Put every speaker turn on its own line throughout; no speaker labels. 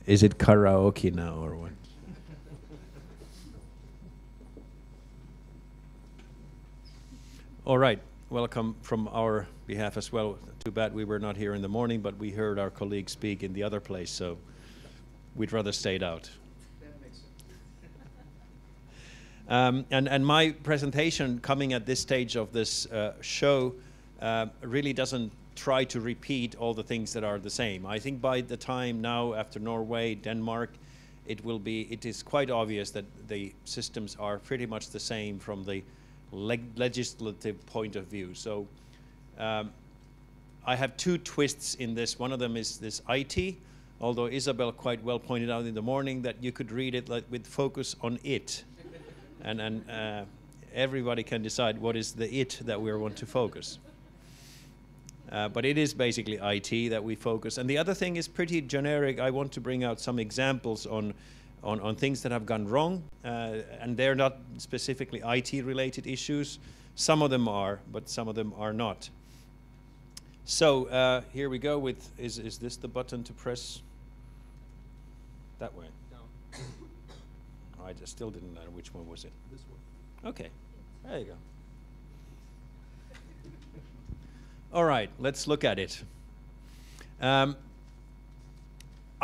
Is it karaoke now or what? All right, welcome from our behalf as well. Too bad we were not here in the morning, but we heard our colleagues speak in the other place, so we'd rather stayed out.
That makes
sense. And my presentation coming at this stage of this show really doesn't try to repeat all the things that are the same. I think by the time now, after Norway, Denmark, it is quite obvious that the systems are pretty much the same from the legislative point of view. So I have two twists in this. One of them is this IT, although Isabel quite well pointed out in the morning that you could read it like with focus on it. and everybody can decide what is the it that we want to focus. But it is basically IT that we focus. And the other thing is pretty generic. I want to bring out some examples on things that have gone wrong, and they're not specifically IT-related issues. Some of them are, but some of them are not. So here we go with, is this the button to press? That way?
No.
I just still didn't know which one was it.
This one.
Okay, there you go. All right, let's look at it. I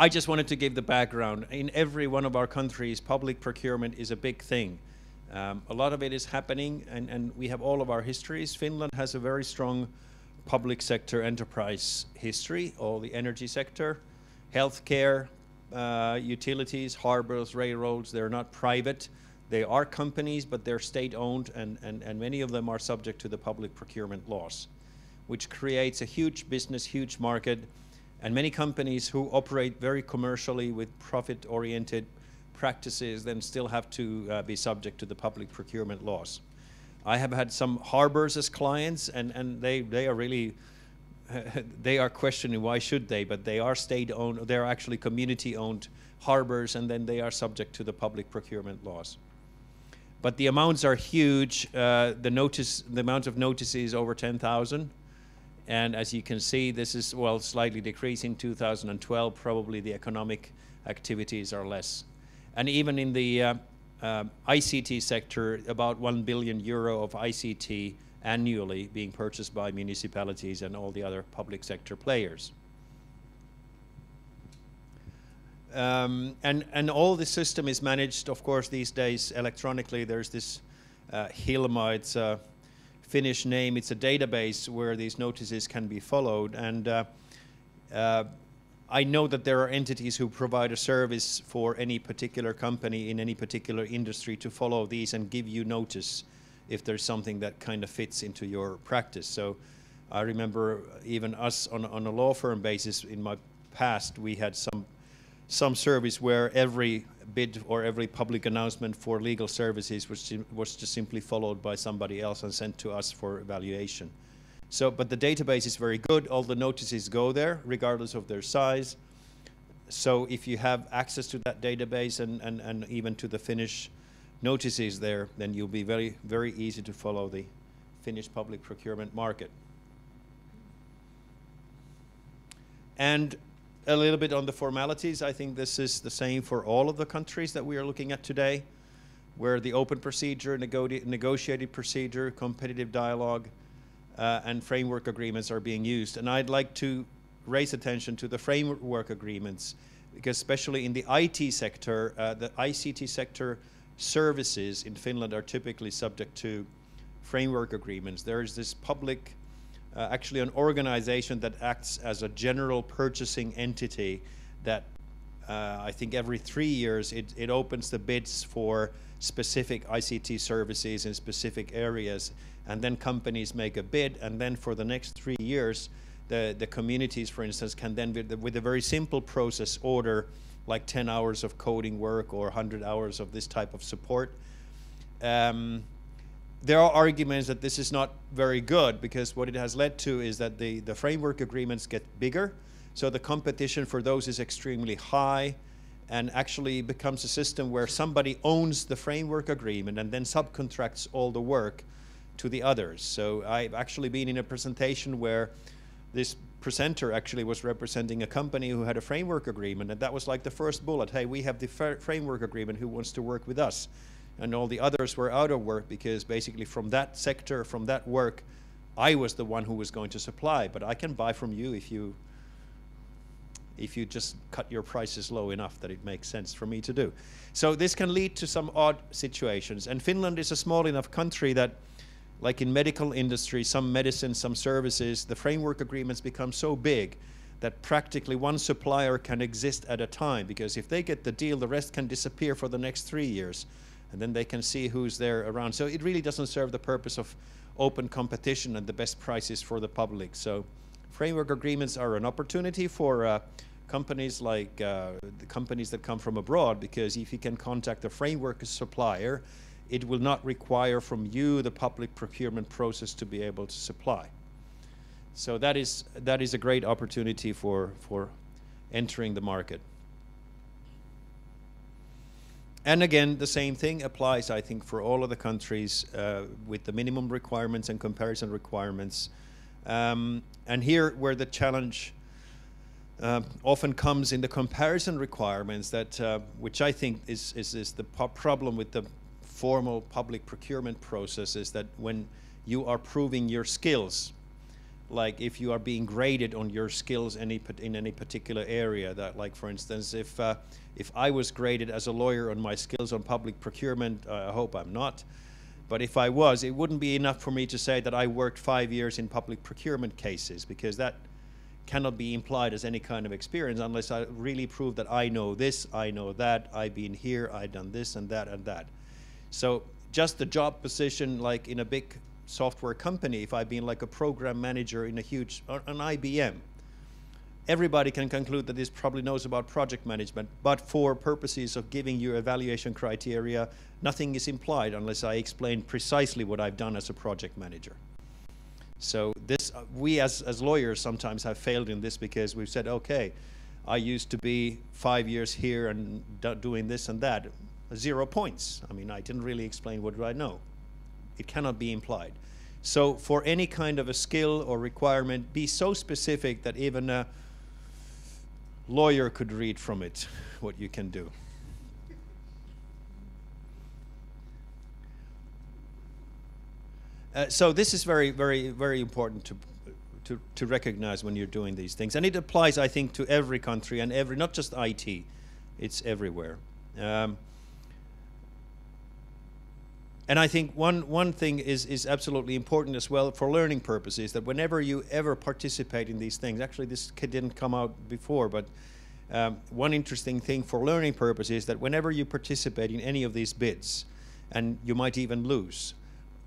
just wanted to give the background. In every one of our countries, public procurement is a big thing. A lot of it is happening, and we have all of our histories. Finland has a very strong public sector enterprise history, all the energy sector, healthcare, utilities, harbors, railroads. They're not private. They are companies, but they're state-owned, and many of them are subject to the public procurement laws, which creates a huge business, huge market. And many companies who operate very commercially with profit-oriented practices then still have to be subject to the public procurement laws. I have had some harbors as clients, and they are really, they are questioning why should they, but they are state-owned, they're actually community-owned harbors, and then they are subject to the public procurement laws. But the amounts are huge. The amount of notices is over 10,000. And as you can see, this is, well, slightly decreasing. 2012, probably the economic activities are less. And even in the ICT sector, about 1 billion euro of ICT annually being purchased by municipalities and all the other public sector players. And all the system is managed, of course, these days electronically. There's this Hilma, it's a Finnish name. It's a database where these notices can be followed. And I know that there are entities who provide a service for any particular company in any particular industry to follow these and give you notice if there's something that kind of fits into your practice. So I remember even us on a law firm basis in my past, we had some service where every bid or every public announcement for legal services was just simply followed by somebody else and sent to us for evaluation. So, but the database is very good. All the notices go there, regardless of their size. So if you have access to that database and even to the Finnish notices there, then you'll be very, very easy to follow the Finnish public procurement market. And a little bit on the formalities. I think this is the same for all of the countries that we are looking at today, where the open procedure, negotiated procedure, competitive dialogue, and framework agreements are being used. And I'd like to raise attention to the framework agreements, because especially in the IT sector, the ICT sector services in Finland are typically subject to framework agreements. There is this public, actually an organization that acts as a general purchasing entity that I think every 3 years it opens the bids for specific ICT services in specific areas, and then companies make a bid, and then for the next 3 years the communities, for instance, can then with a very simple process order like 10 hours of coding work or 100 hours of this type of support. There are arguments that this is not very good, because what it has led to is that the framework agreements get bigger, so the competition for those is extremely high, and actually becomes a system where somebody owns the framework agreement and then subcontracts all the work to the others. So I've actually been in a presentation where this presenter actually was representing a company who had a framework agreement, and that was like the first bullet. Hey, we have the framework agreement, who wants to work with us? And all the others were out of work because basically from that sector, from that work, I was the one who was going to supply, but I can buy from you if you just cut your prices low enough that it makes sense for me to do. So this can lead to some odd situations. And Finland is a small enough country that, like in medical industry, some medicine, some services, the framework agreements become so big that practically one supplier can exist at a time, because if they get the deal, the rest can disappear for the next 3 years, and then they can see who's there around. So it really doesn't serve the purpose of open competition and the best prices for the public. So framework agreements are an opportunity for companies like the companies that come from abroad, because if you can contact a framework supplier, it will not require from you the public procurement process to be able to supply. So that is a great opportunity for entering the market. And again, the same thing applies, I think, for all of the countries with the minimum requirements and comparison requirements. And here, where the challenge often comes in the comparison requirements, that which I think is the problem with the formal public procurement process, is that when you are proving your skills, like if you are being graded on your skills in any particular area, that, like, for instance, if I was graded as a lawyer on my skills on public procurement, I hope I'm not, but if I was, it wouldn't be enough for me to say that I worked 5 years in public procurement cases, because that cannot be implied as any kind of experience unless I really prove that I know this, I know that, I've been here, I've done this and that and that. So just the job position, like in a big software company, if I've been like a program manager in an IBM, everybody can conclude that this probably knows about project management, but for purposes of giving you evaluation criteria, nothing is implied unless I explain precisely what I've done as a project manager. So this, we as lawyers sometimes have failed in this, because we've said, okay, I used to be 5 years here and doing this and that, 0 points. I mean, I didn't really explain what I know. It cannot be implied. So for any kind of a skill or requirement, be so specific that even a lawyer could read from it what you can do. So this is very, very, very important to recognize when you're doing these things. And it applies, I think, to every country and not just IT, it's everywhere. And I think one thing is absolutely important as well for learning purposes, that whenever you ever participate in these things, actually this didn't come out before, but one interesting thing for learning purposes is that whenever you participate in any of these bids, and you might even lose,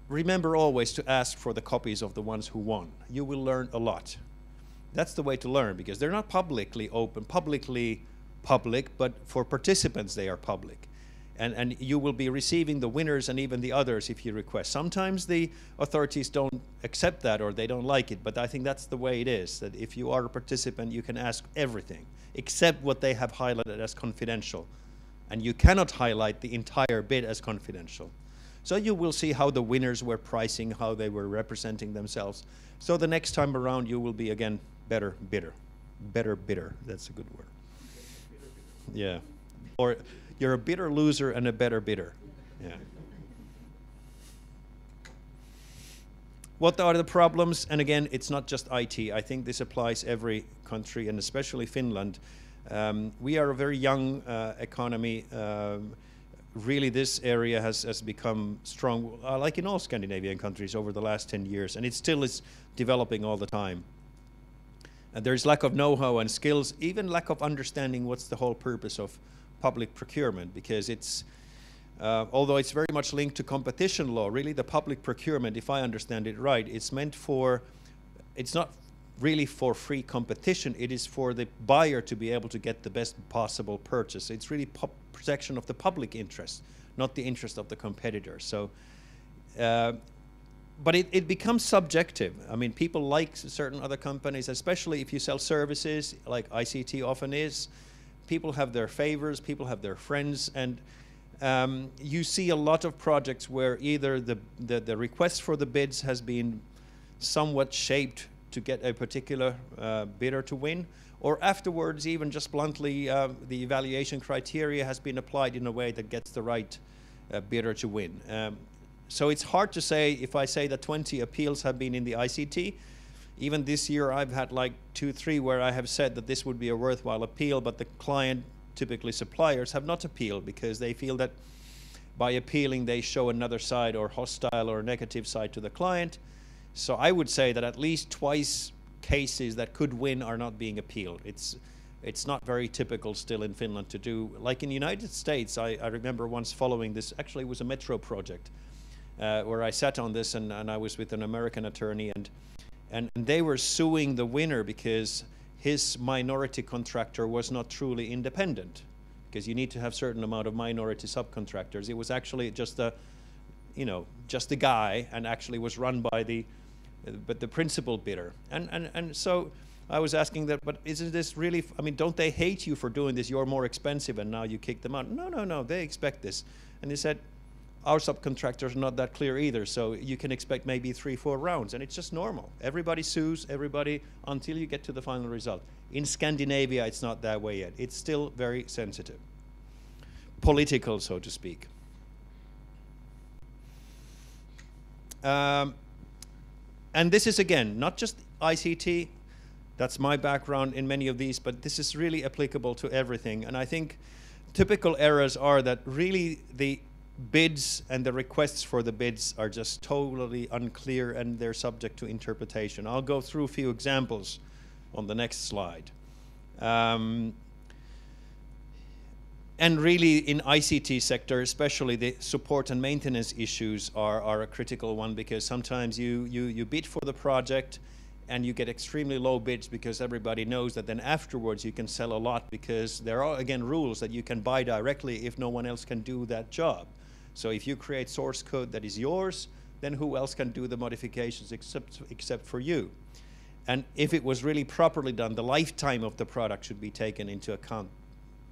remember always to ask for the copies of the ones who won. You will learn a lot. That's the way to learn, because they're not publicly open, public, but for participants they are public. And you will be receiving the winners and even the others if you request. Sometimes the authorities don't accept that, or they don't like it, but I think that's the way it is, that if you are a participant, you can ask everything, except what they have highlighted as confidential. And you cannot highlight the entire bid as confidential. So you will see how the winners were pricing, how they were representing themselves. So the next time around, you will be, again, better bidder. Better bidder, that's a good word. Yeah. Or you're a bitter loser and a better bidder. Yeah. What are the problems? And again, it's not just IT. I think this applies every country, and especially Finland. We are a very young economy. Really, this area has become strong, like in all Scandinavian countries over the last 10 years, and it still is developing all the time. And there's lack of know-how and skills, even lack of understanding what's the whole purpose of public procurement, because it's, although it's very much linked to competition law, really the public procurement, if I understand it right, it's meant for, it's not really for free competition, it is for the buyer to be able to get the best possible purchase. It's really protection of the public interest, not the interest of the competitor. So, but it becomes subjective. I mean, people like certain other companies, especially if you sell services, like ICT often is. People have their favors, people have their friends, and you see a lot of projects where either the request for the bids has been somewhat shaped to get a particular bidder to win, or afterwards, even just bluntly, the evaluation criteria has been applied in a way that gets the right bidder to win. So it's hard to say. If I say that 20 appeals have been in the ICT, even this year I've had like 2, 3 where I have said that this would be a worthwhile appeal, but the client, typically suppliers, have not appealed because they feel that by appealing they show another side or hostile or negative side to the client. So I would say that at least twice cases that could win are not being appealed. It's not very typical still in Finland to do. Like in the United States, I remember once following this, actually it was a metro project, where I sat on this and I was with an American attorney, and they were suing the winner because his minority contractor was not truly independent, because you need to have certain amount of minority subcontractors. It was actually just a, just the guy, and actually was run by the principal bidder. And so I was asking that, but isn't this really, I mean, don't they hate you for doing this? You're more expensive and now you kick them out. No, they expect this. And they said, our subcontractors are not that clear either, so you can expect maybe 3, 4 rounds, and it's just normal. Everybody sues everybody until you get to the final result. In Scandinavia, it's not that way yet. It's still very sensitive. Political, so to speak. And this is, again, not just ICT. That's my background in many of these, but this is really applicable to everything. And I think typical errors are that really the bids and the requests for the bids are just totally unclear, and they're subject to interpretation. I'll go through a few examples on the next slide. And really in ICT sector, especially the support and maintenance issues are a critical one, because sometimes you bid for the project and you get extremely low bids because everybody knows that then afterwards you can sell a lot, because there are, again, rules that you can buy directly if no one else can do that job. So if you create source code that is yours, then who else can do the modifications except for you? And if it was really properly done, the lifetime of the product should be taken into account.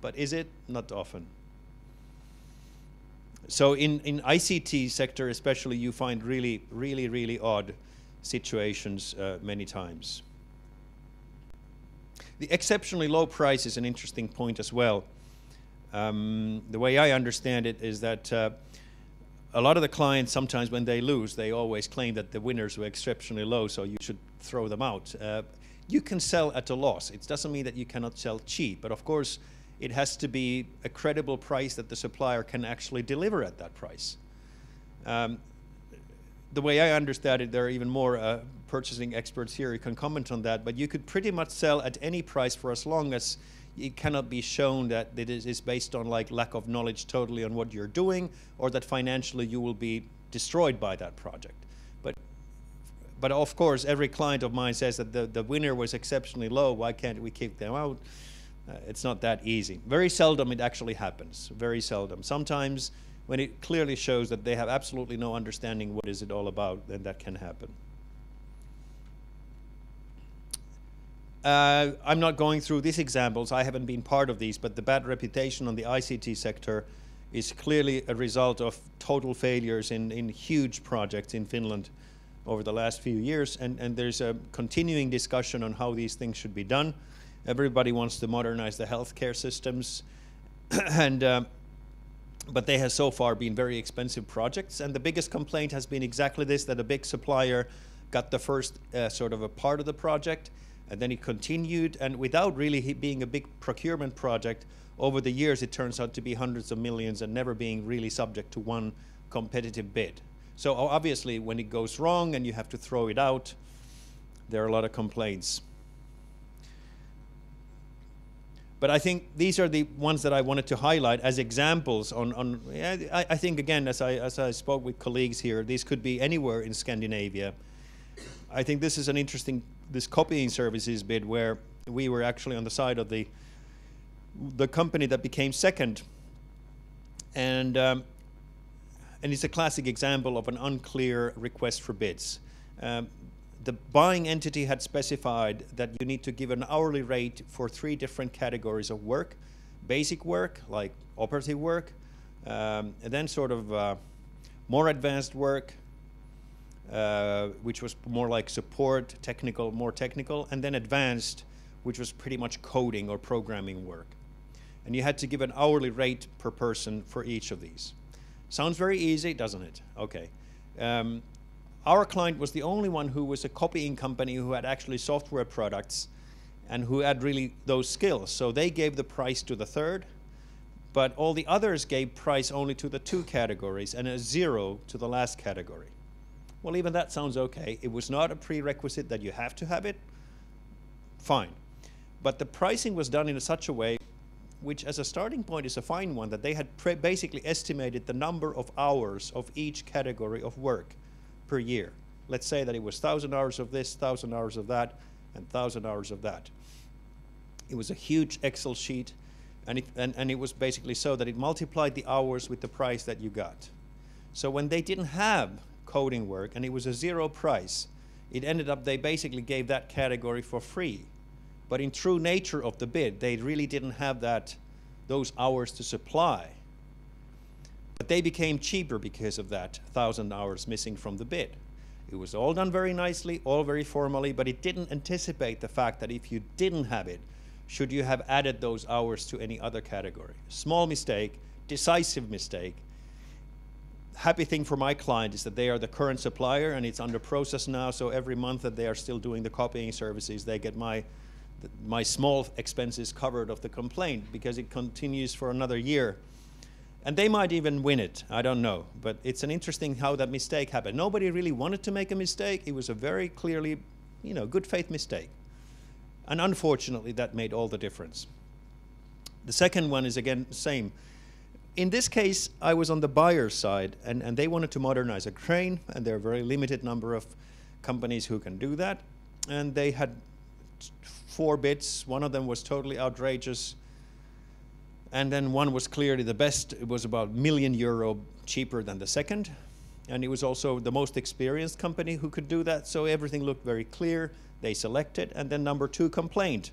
But is it? Not often. So in ICT sector especially, you find really odd situations many times. The exceptionally low price is an interesting point as well. The way I understand it is that a lot of the clients, sometimes when they lose, they always claim that the winners were exceptionally low, so you should throw them out. You can sell at a loss. It doesn't mean that you cannot sell cheap, but of course it has to be a credible price that the supplier can actually deliver at that price. The way I understand it, there are even more purchasing experts here who can comment on that, but you could pretty much sell at any price for as long as it cannot be shown that it is based on like lack of knowledge totally on what you're doing, or that financially you will be destroyed by that project. But of course, every client of mine says that the winner was exceptionally low. Why can't we kick them out? It's not that easy. Very seldom it actually happens. Very seldom. Sometimes when it clearly shows that they have absolutely no understanding what is it all about, then that can happen. I'm not going through these examples. I haven't been part of these, but the bad reputation on the ICT sector is clearly a result of total failures in huge projects in Finland over the last few years. And there's a continuing discussion on how these things should be done. Everybody wants to modernize the healthcare systems, but they have so far been very expensive projects. And the biggest complaint has been exactly this, that a big supplier got the first sort of a part of the project, and then it continued, and without really being a big procurement project, over the years it turns out to be hundreds of millions and never being really subject to one competitive bid. So obviously when it goes wrong and you have to throw it out, there are a lot of complaints. But I think these are the ones that I wanted to highlight as examples on I think, again, as I spoke with colleagues here, these could be anywhere in Scandinavia. I think this is an interesting, this copying services bid, where we were actually on the side of the company that became second, and it's a classic example of an unclear request for bids. The buying entity had specified that you need to give an hourly rate for 3 different categories of work: basic work, like operative work, and then sort of more advanced work, which was more like support, technical, more technical, and then advanced, which was pretty much coding or programming work. And you had to give an hourly rate per person for each of these. Sounds very easy, doesn't it? Okay. Our client was the only one who was a copying company who had actually software products and who had really those skills. So they gave the price to the third, but all the others gave price only to the 2 categories and a 0 to the last category. Well, even that sounds okay. It was not a prerequisite that you have to have it. Fine. But the pricing was done in such a way, which as a starting point is a fine one, that they had basically estimated the number of hours of each category of work per year. Let's say that it was 1,000 hours of this, 1,000 hours of that, and 1,000 hours of that. It was a huge Excel sheet, and it was basically so that it multiplied the hours with the price that you got. So when they didn't have coding work and it was a 0 price, it ended up they basically gave that category for free. But in true nature of the bid, they really didn't have those hours to supply. But they became cheaper because of that 1,000 hours missing from the bid. It was all done very nicely, all very formally, but it didn't anticipate the fact that if you didn't have it, should you have added those hours to any other category? Small mistake, decisive mistake. Happy thing for my client is that they are the current supplier and it's under process now, so every month that they are still doing the copying services, they get my small expenses covered of the complaint because it continues for another year. And they might even win it, I don't know. But it's an interesting how that mistake happened. Nobody really wanted to make a mistake. It was a very clearly, good faith mistake. And unfortunately, that made all the difference. The second one is again, same. In this case, I was on the buyer's side and they wanted to modernize a crane, and there are a very limited number of companies who can do that. And they had 4 bids. One of them was totally outrageous. And then one was clearly the best. It was about €1 million cheaper than the second. And it was also the most experienced company who could do that. So everything looked very clear. They selected. And then number 2 complained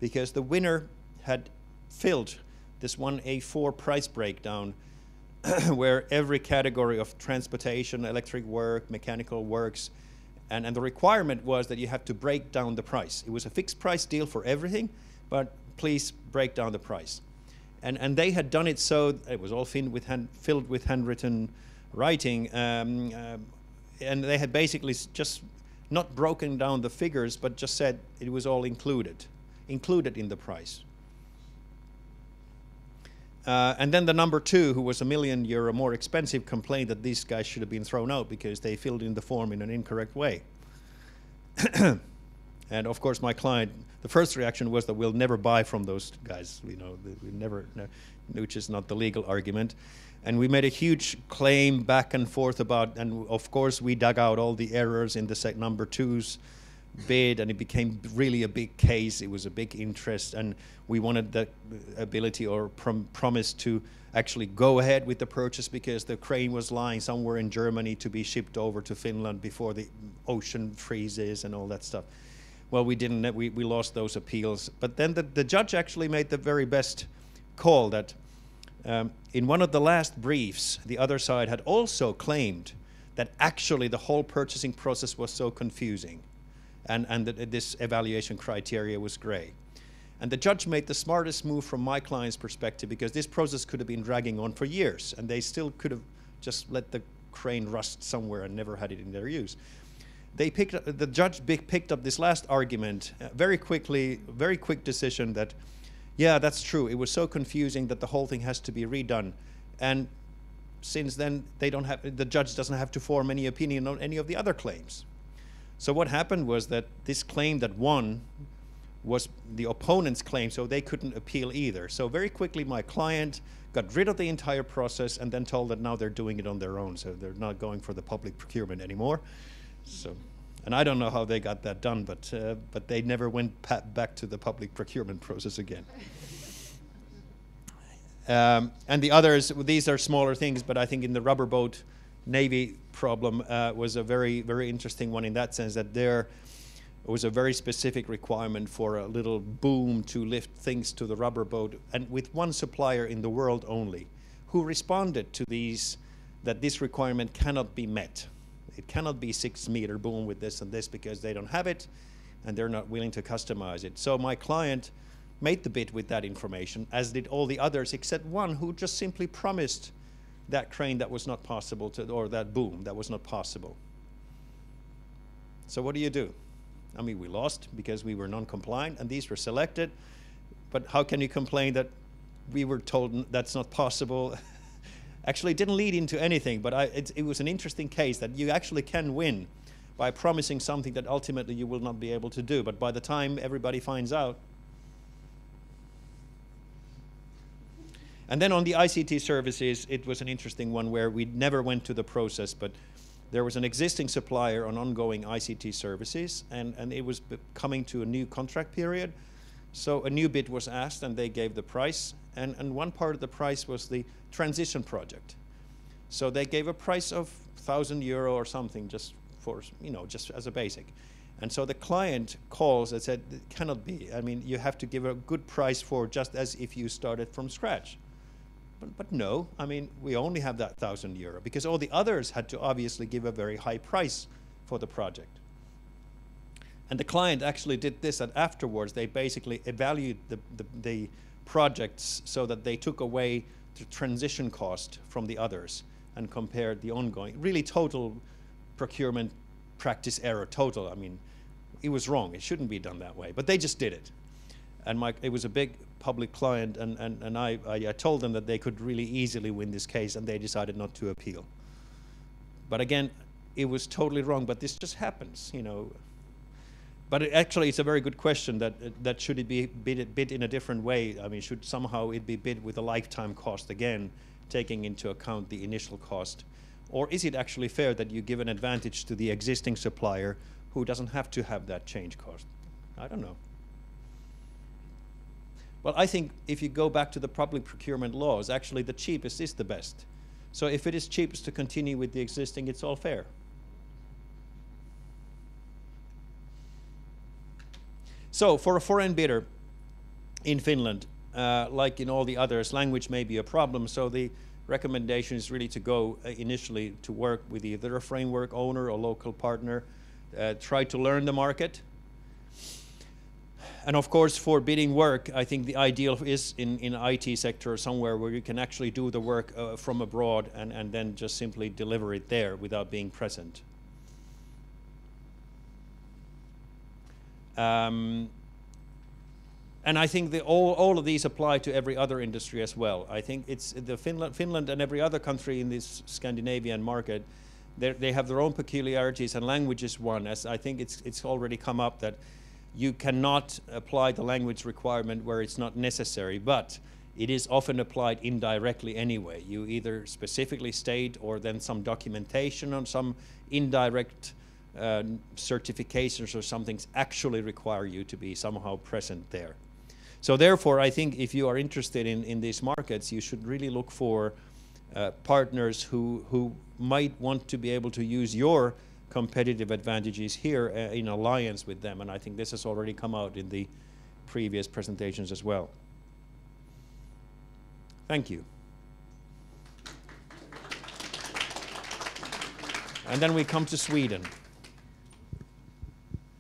because the winner had filled this one A4 price breakdown where every category of transportation, electric work, mechanical works, and the requirement was that you have to break down the price. It was a fixed price deal for everything, but please break down the price. And they had done it so it was all filled with handwritten writing, and they had basically just not broken down the figures, but just said it was all included in the price. And then the number 2, who was €1 million more expensive, complained that these guys should have been thrown out because they filled in the form in an incorrect way. And of course, my client, the first reaction was that we'll never buy from those guys, we never, which is not the legal argument. And we made a huge claim back and forth about, and of course we dug out all the errors in the number 2's bid, and it became really a big case. It was a big interest, and we wanted the ability or promise to actually go ahead with the purchase because the crane was lying somewhere in Germany to be shipped over to Finland before the ocean freezes and all that stuff. Well, we didn't. We lost those appeals. But then the judge actually made the very best call that in one of the last briefs, the other side had also claimed that actually the whole purchasing process was so confusing and that this evaluation criteria was gray. And the judge made the smartest move from my client's perspective because this process could have been dragging on for years and they still could have just let the crane rust somewhere and never had it in their use. The judge picked up this last argument very quickly, very quick decision that, yeah, that's true. It was so confusing that the whole thing has to be redone. And since then, the judge doesn't have to form any opinion on any of the other claims. So what happened was that this claim that won was the opponent's claim, so they couldn't appeal either. So very quickly, my client got rid of the entire process and then told that now they're doing it on their own, so they're not going for the public procurement anymore. So, and I don't know how they got that done, but they never went back to the public procurement process again. And the others, these are smaller things, but I think in the rubber boat Navy problem was a very, very interesting one in that sense that there was a very specific requirement for a little boom to lift things to the rubber boat, and with one supplier in the world only, who responded to these, that this requirement cannot be met. It cannot be 6-meter boom with this and this because they don't have it and they're not willing to customize it. So my client made the bid with that information, as did all the others except one who just simply promised that crane that was not possible to, or that boom that was not possible. So what do? I mean, we lost because we were non-compliant and these were selected, but how can you complain that we were told that's not possible? Actually, it didn't lead into anything, but it was an interesting case that you actually can win by promising something that ultimately you will not be able to do. But by the time everybody finds out. And then on the ICT services, it was an interesting one where we never went to the process, but there was an existing supplier on ongoing ICT services, and it was coming to a new contract period. So a new bid was asked, and they gave the price. And one part of the price was the transition project. So they gave a price of €1,000 or something, just for, just as a basic. And so the client calls and said, it cannot be. I mean, you have to give a good price for just as if you started from scratch. But no, I mean, we only have that €1,000 because all the others had to obviously give a very high price for the project. And the client actually did this, that afterwards they basically evaluated the projects so that they took away the transition cost from the others and compared the ongoing, really total procurement practice error, total. I mean, it was wrong, it shouldn't be done that way, but they just did it. And it was a big public client, and I told them that they could really easily win this case, and they decided not to appeal. But again, it was totally wrong, but this just happens, But actually, it's a very good question that should it be bid in a different way? I mean, should somehow it be bid with a lifetime cost again, taking into account the initial cost? Or is it actually fair that you give an advantage to the existing supplier who doesn't have to have that change cost? I don't know. Well, I think if you go back to the public procurement laws, actually the cheapest is the best. So if it is cheapest to continue with the existing, it's all fair. So for a foreign bidder in Finland, like in all the others, language may be a problem. So the recommendation is really to go initially to work with either a framework owner or local partner, try to learn the market. And of course, for bidding work, I think the ideal is in IT sector or somewhere where you can actually do the work from abroad and then just simply deliver it there without being present. And I think all of these apply to every other industry as well. I think it's Finland and every other country in this Scandinavian market, they have their own peculiarities, and language is one. As I think it's already come up that you cannot apply the language requirement where it's not necessary, but it is often applied indirectly anyway. You either specifically state or then some documentation on some indirect certifications or some things actually require you to be somehow present there. So therefore, I think if you are interested in these markets, you should really look for partners who might want to be able to use your competitive advantages here in alliance with them. And I think this has already come out in the previous presentations as well. Thank you. And then we come to Sweden.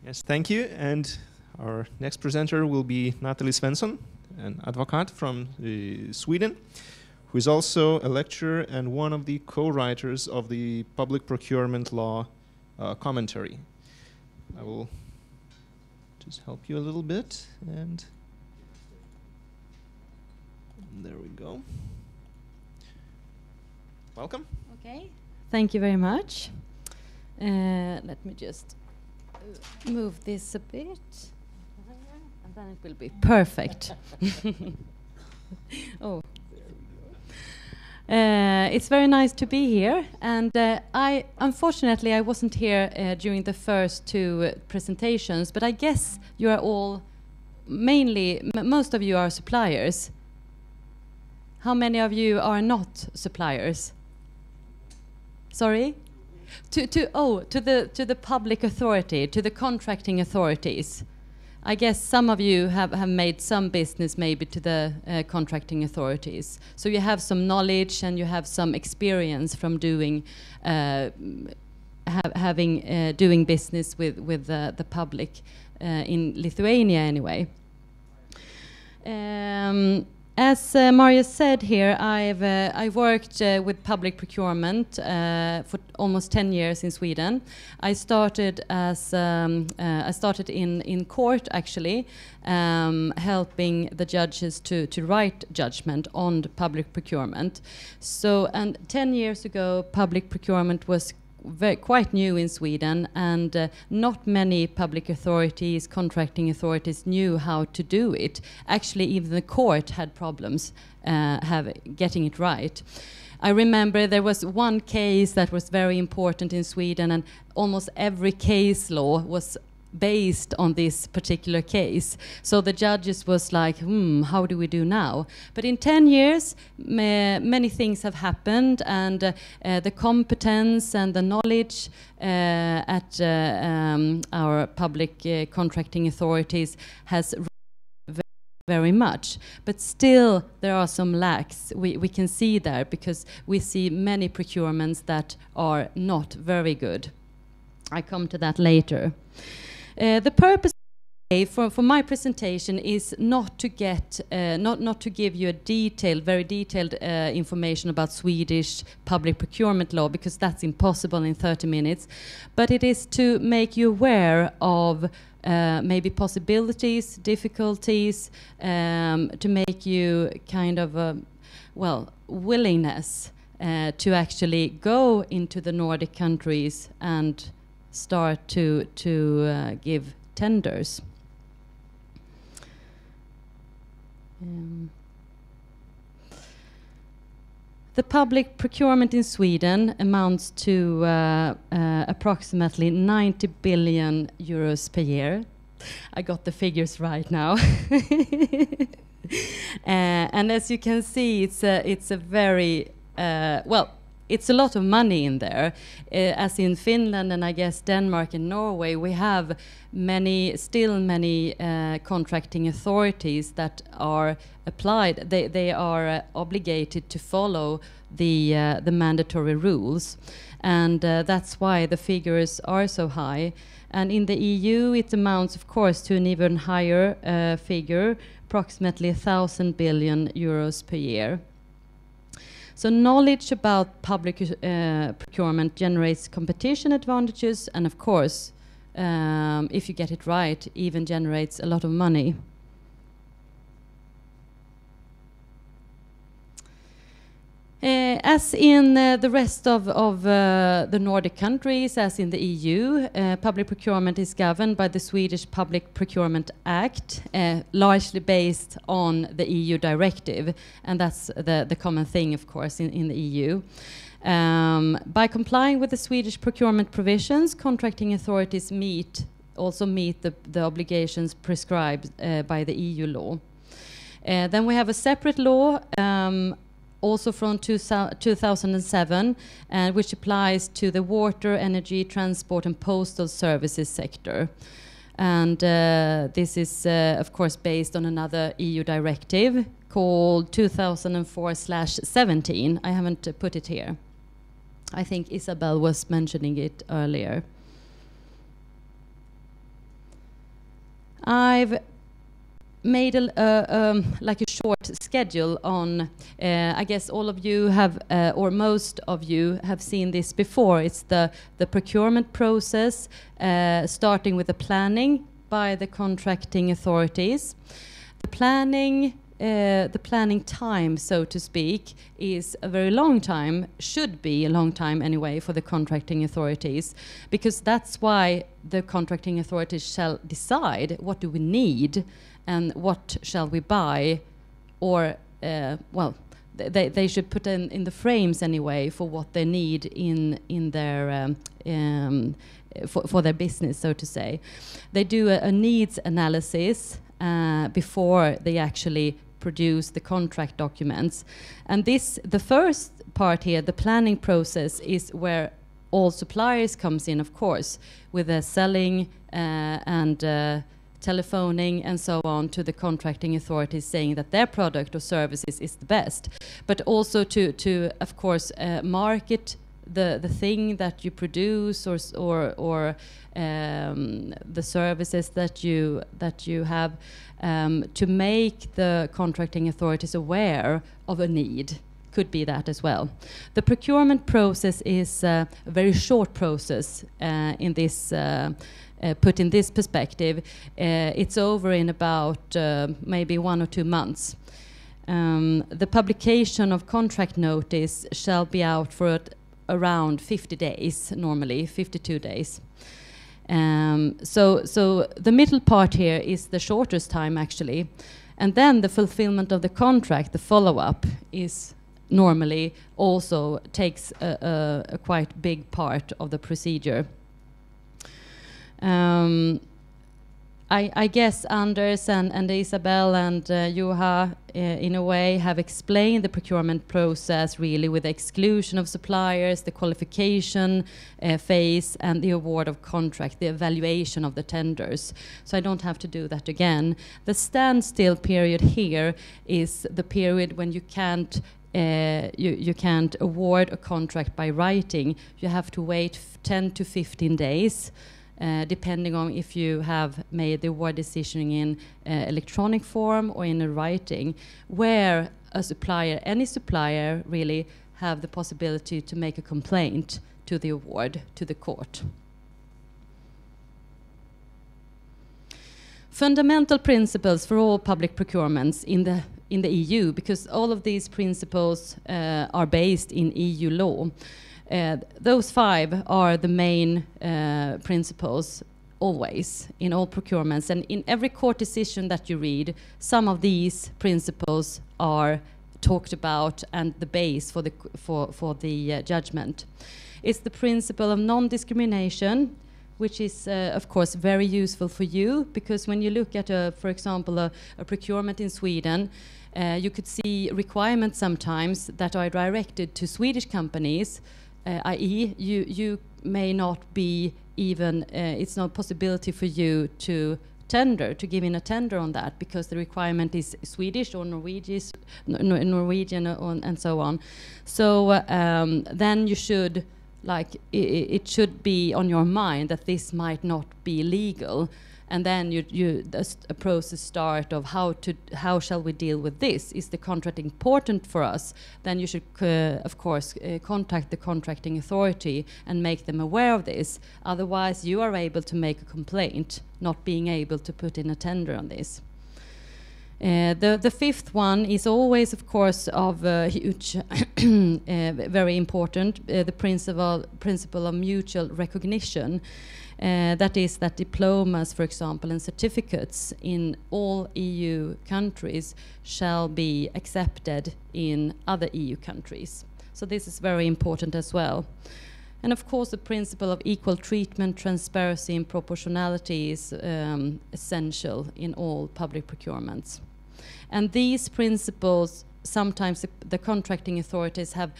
Yes, thank you. And our next presenter will be Natalie Svensson, an advocate from Sweden, who is also a lecturer and one of the co-writers of the public procurement law commentary. I will just help you a little bit, and there we go. Welcome.
Okay, thank you very much. Let me just move this a bit, and then it will be perfect. Oh. It's very nice to be here, and unfortunately I wasn't here during the first two presentations, but I guess you are all most of you are suppliers. How many of you are not suppliers? Sorry? To the public authority, to the contracting authorities. I guess some of you have made some business maybe to the contracting authorities. So you have some knowledge and you have some experience from doing, doing business with the public in Lithuania anyway. As Marius said here, I worked with public procurement for almost 10 years in Sweden. I started in court actually, helping the judges to write judgment on the public procurement. So, and 10 years ago, public procurement was quite new in Sweden, and not many public authorities, contracting authorities, knew how to do it. Actually, even the court had problems getting it right. I remember there was one case that was very important in Sweden, and almost every case law was based on this particular case. So the judges was like, how do we do now? But in 10 years, many things have happened, and the competence and the knowledge at our public contracting authorities has very much. But still, there are some lacks we can see there, because we see many procurements that are not very good. I come to that later. The purpose for my presentation is not to get not to give you a very detailed information about Swedish public procurement law, because that's impossible in 30 minutes, but it is to make you aware of maybe possibilities, difficulties, to make you kind of willingness to actually go into the Nordic countries and start to give tenders. The public procurement in Sweden amounts to approximately 90 billion euros per year. I got the figures right now. And as you can see, it's a very it's a lot of money in there. As in Finland and I guess Denmark and Norway, we have many contracting authorities that are applied. They are obligated to follow the mandatory rules, and that's why the figures are so high. And in the EU, it amounts, of course, to an even higher figure, approximately 1,000 billion euros per year. So knowledge about public procurement generates competition advantages, and of course, if you get it right, even generates a lot of money. As in the rest of the Nordic countries, as in the EU, public procurement is governed by the Swedish Public Procurement Act, largely based on the EU directive, and that's the common thing, of course, in the EU. By complying with the Swedish procurement provisions, contracting authorities also meet the obligations prescribed by the EU law. Then we have a separate law, also from 2007, which applies to the water, energy, transport and postal services sector. And this is, of course, based on another EU directive called 2004/17. I haven't put it here. I think Isabel was mentioning it earlier. I've made like a short schedule on, I guess all of you have, or most of you have seen this before. It's the procurement process, starting with the planning by the contracting authorities. The planning time, so to speak, is a very long time, should be a long time anyway for the contracting authorities, because that's why the contracting authorities shall decide what do we need and what shall we buy, or they should put in the frames anyway for what they need in their for their business, so to say. They do a needs analysis before they actually produce the contract documents, and the first part here, the planning process, is where all suppliers comes in, of course, with the selling and telephoning and so on to the contracting authorities, saying that their product or services is the best, but also to of course market the thing that you produce or the services that you have, to make the contracting authorities aware of a need. Could be that as well. The procurement process is a very short process in this. Put in this perspective, it's over in about maybe 1 or 2 months. The publication of contract notice shall be out for around 50 days, normally 52 days. So the middle part here is the shortest time actually, and then the fulfillment of the contract, the follow-up, is normally also takes a quite big part of the procedure. I guess Anders and Isabel and Juha, in a way, have explained the procurement process really with the exclusion of suppliers, the qualification phase, and the award of contract, the evaluation of the tenders. So I don't have to do that again. The standstill period here is the period when you can't you can't award a contract by writing. You have to wait 10 to 15 days. Depending on if you have made the award decision in electronic form or in a writing, where a supplier, any supplier really, have the possibility to make a complaint to the award, to the court. Fundamental principles for all public procurements in the EU, because all of these principles are based in EU law. Those 5 are the main principles always in all procurements, and in every court decision that you read, some of these principles are talked about and the base for the judgment. It's the principle of non-discrimination, which is of course very useful for you, because when you look at for example a procurement in Sweden, you could see requirements sometimes that are directed to Swedish companies. I.e., you may not be even, it's not a possibility for you to tender, to give in a tender on that, because the requirement is Swedish or Norwegian and so on. So then you should, it should be on your mind that this might not be legal. And then a process start of how shall we deal with this? Is the contract important for us? Then you should, of course, contact the contracting authority and make them aware of this. Otherwise, you are able to make a complaint, not being able to put in a tender on this. The 5th one is always, of course, of huge, very important, the principle of mutual recognition. That is that diplomas, for example, and certificates in all EU countries shall be accepted in other EU countries. So this is very important as well. And of course, the principle of equal treatment, transparency, and proportionality is essential in all public procurements. And these principles, sometimes the contracting authorities have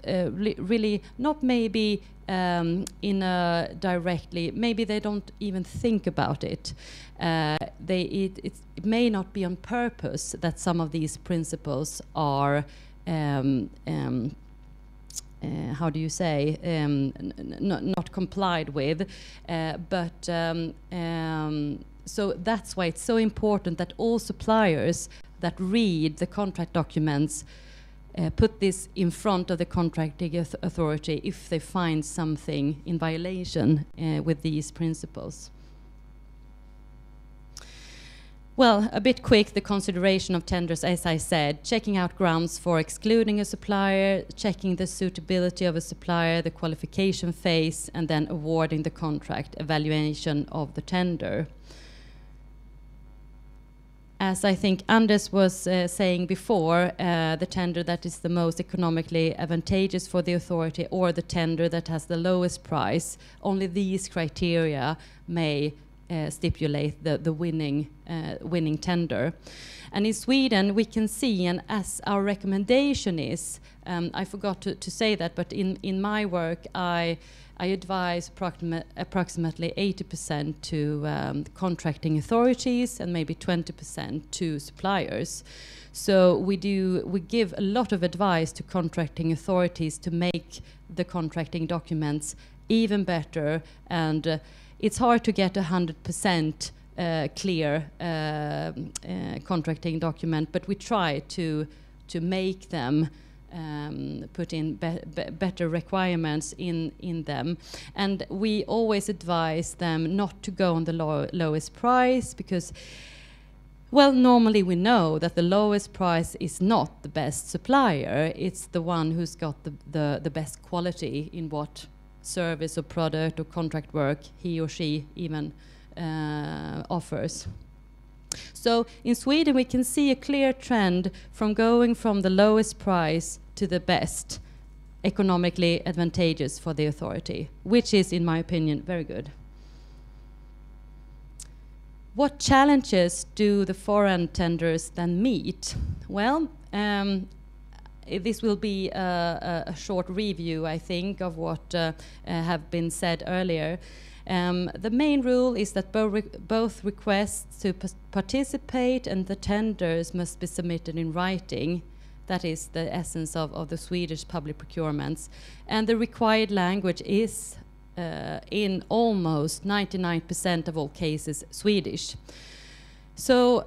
really not maybe in a directly, maybe they don't even think about it. It may not be on purpose that some of these principles are how do you say, not complied with, but so that's why it's so important that all suppliers that read the contract documents put this in front of the contracting authority if they find something in violation with these principles. Well, a bit quick, the consideration of tenders, as I said, checking out grounds for excluding a supplier, checking the suitability of a supplier, the qualification phase, and then awarding the contract, evaluation of the tender. As I think Anders was saying before, the tender that is the most economically advantageous for the authority, or the tender that has the lowest price, only these criteria may stipulate the winning tender. And in Sweden we can see, and as our recommendation is, I forgot to say that, but in my work I I advise approximately 80% to contracting authorities and maybe 20% to suppliers. So we give a lot of advice to contracting authorities to make the contracting documents even better, and it's hard to get 100% clear contracting document, but we try to make them put in better requirements in them. And we always advise them not to go on the lowest price, because, well, normally we know that the lowest price is not the best supplier. It's the one who's got the best quality in what service or product or contract work he or she even offers. So in Sweden we can see a clear trend from going from the lowest price to the best, economically advantageous for the authority, which is, in my opinion, very good. What challenges do the foreign tenders then meet? Well, this will be a short review, I think, of what have been said earlier. The main rule is that both requests to participate and the tenders must be submitted in writing. That is the essence of the Swedish public procurements. And the required language is, in almost 99% of all cases, Swedish. So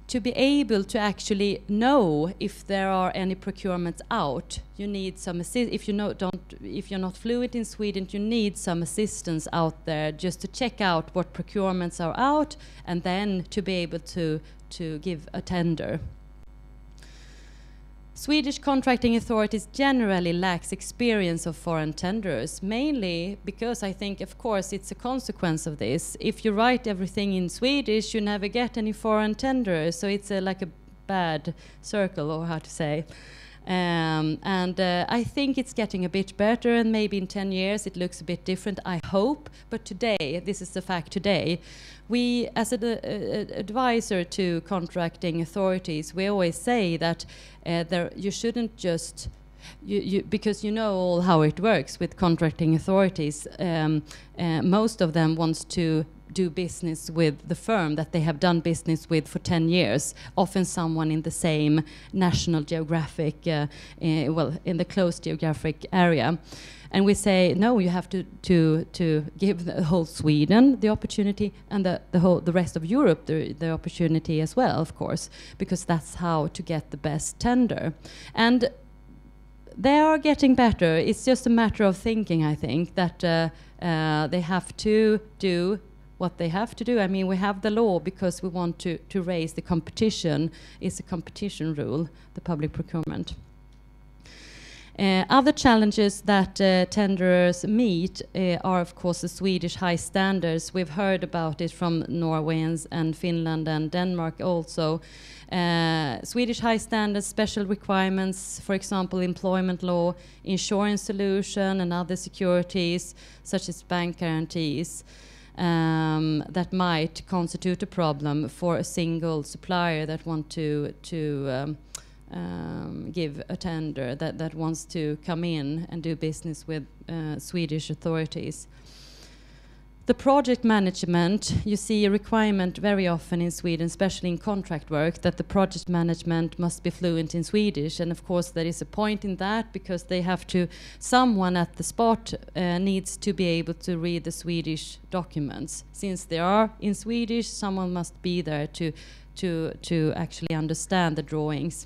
to be able to actually know if there are any procurements out, you need some if you're not fluent in Sweden, you need some assistance out there just to check out what procurements are out, and then to be able to give a tender. Swedish contracting authorities generally lacks experience of foreign tenders, mainly because I think, of course, it's a consequence of this. If you write everything in Swedish, you never get any foreign tenders, so it's like a bad circle, or how to say. I think it's getting a bit better, and maybe in 10 years it looks a bit different, I hope. But today, this is the fact today, we, as an advisor to contracting authorities, we always say that you shouldn't just, because you know all how it works with contracting authorities. Most of them wants to do business with the firm that they have done business with for 10 years, often someone in the same national geographic, in the close geographic area. And we say, no, you have to give the whole Sweden the opportunity, and the rest of Europe the opportunity as well, of course, because that's how to get the best tender. And they are getting better. It's just a matter of thinking, I think, that they have to do what they have to do. I mean, we have the law because we want to raise the competition. It's a competition rule, the public procurement. Other challenges that tenderers meet are, of course, the Swedish high standards. We've heard about it from Norway and Finland and Denmark also. Swedish high standards, special requirements, for example, employment law, insurance solution, and other securities, such as bank guarantees, that might constitute a problem for a single supplier that want to give a tender, that wants to come in and do business with Swedish authorities. The project management, you see a requirement very often in Sweden, especially in contract work, that the project management must be fluent in Swedish. And of course there is a point in that, because they have to, someone at the spot needs to be able to read the Swedish documents. Since they are in Swedish, someone must be there to actually understand the drawings.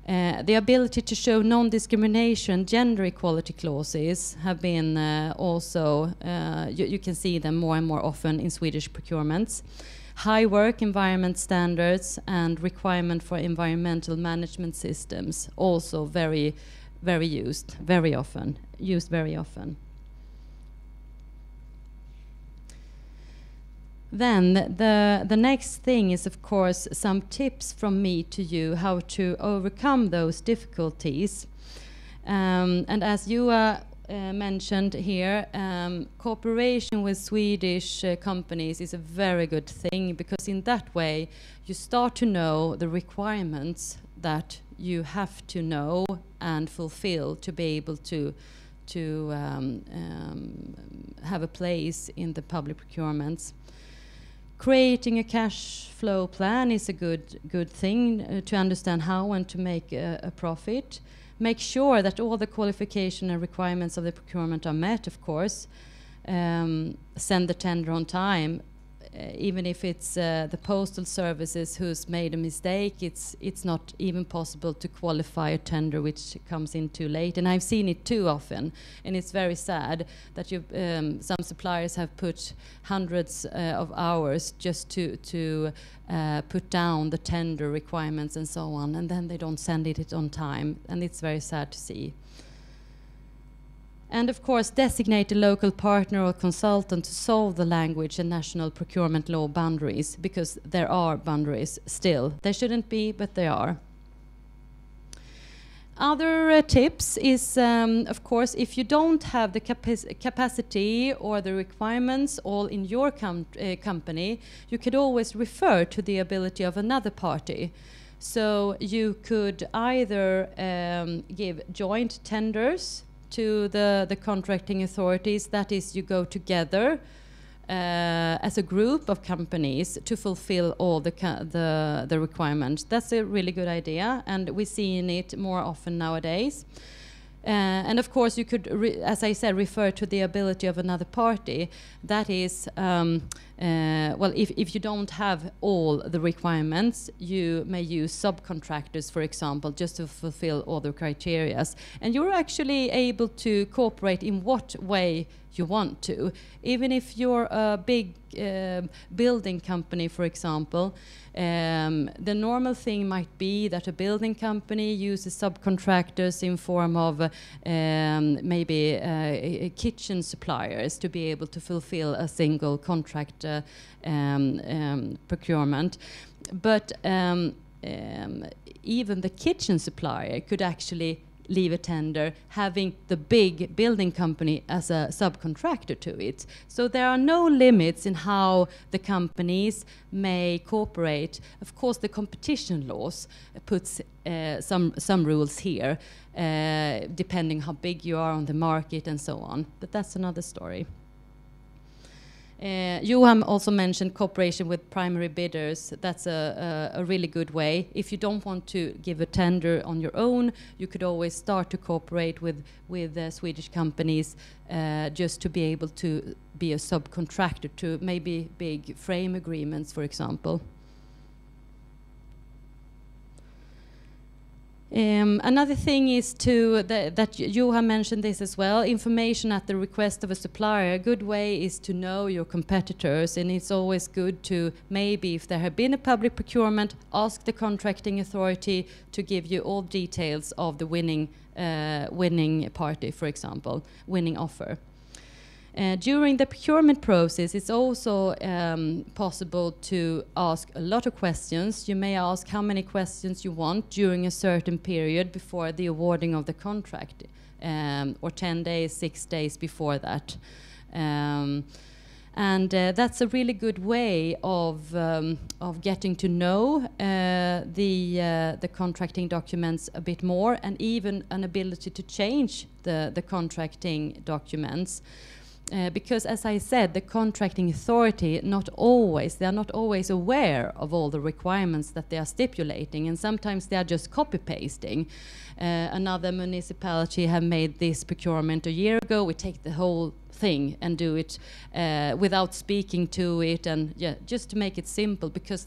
The ability to show non-discrimination, gender equality clauses have been also, you can see them more and more often in Swedish procurements. High work environment standards and requirement for environmental management systems, also very used very often. Then the next thing is, of course, some tips from me to you how to overcome those difficulties. And as Juha mentioned here, cooperation with Swedish companies is a very good thing, because in that way you start to know the requirements that you have to know and fulfill to be able to have a place in the public procurements. Creating a cash flow plan is a good thing to understand how and to make a profit. Make sure that all the qualification and requirements of the procurement are met, of course. Send the tender on time. Even if it's the postal services who's made a mistake, it's not even possible to qualify a tender which comes in too late. And I've seen it too often, and it's very sad that some suppliers have put hundreds of hours just to put down the tender requirements and so on, and then they don't send it on time, and it's very sad to see. And of course, designate a local partner or consultant to solve the language and national procurement law boundaries, because there are boundaries still. They shouldn't be, but they are. Other tips is, of course, if you don't have the capacity or the requirements all in your company, you could always refer to the ability of another party. So you could either give joint tenders to the contracting authorities. That is, you go together as a group of companies to fulfill all the requirements. That's a really good idea, and we're seeing it more often nowadays. And of course, you could, as I said, refer to the ability of another party. That is, well, if you don't have all the requirements, you may use subcontractors, for example, just to fulfill all the criteria. And you're actually able to cooperate in what way you want to. Even if you're a big building company, for example, the normal thing might be that a building company uses subcontractors in form of maybe kitchen suppliers to be able to fulfill a single contract procurement. But even the kitchen supplier could actually leave a tender having the big building company as a subcontractor to it. So there are no limits in how the companies may cooperate. Of course, the competition laws puts some rules here, depending how big you are on the market and so on. But that's another story. Johan also mentioned cooperation with primary bidders. That's a really good way. If you don't want to give a tender on your own, you could always start to cooperate with Swedish companies just to be able to be a subcontractor to maybe big frame agreements, for example. Another thing is that Johan mentioned this as well, information at the request of a supplier. A good way is to know your competitors, and it's always good to, maybe if there have been a public procurement, ask the contracting authority to give you all details of the winning party, for example, winning offer. During the procurement process, it's also possible to ask a lot of questions. You may ask how many questions you want during a certain period before the awarding of the contract, or 10 days, 6 days before that. And that's a really good way of getting to know the contracting documents a bit more, and even an ability to change the contracting documents. Because, as I said, the contracting authority they are not always aware of all the requirements that they are stipulating, and sometimes they are just copy-pasting. Another municipality have made this procurement a year ago. We take the whole thing and do it without speaking to it, and just to make it simple, because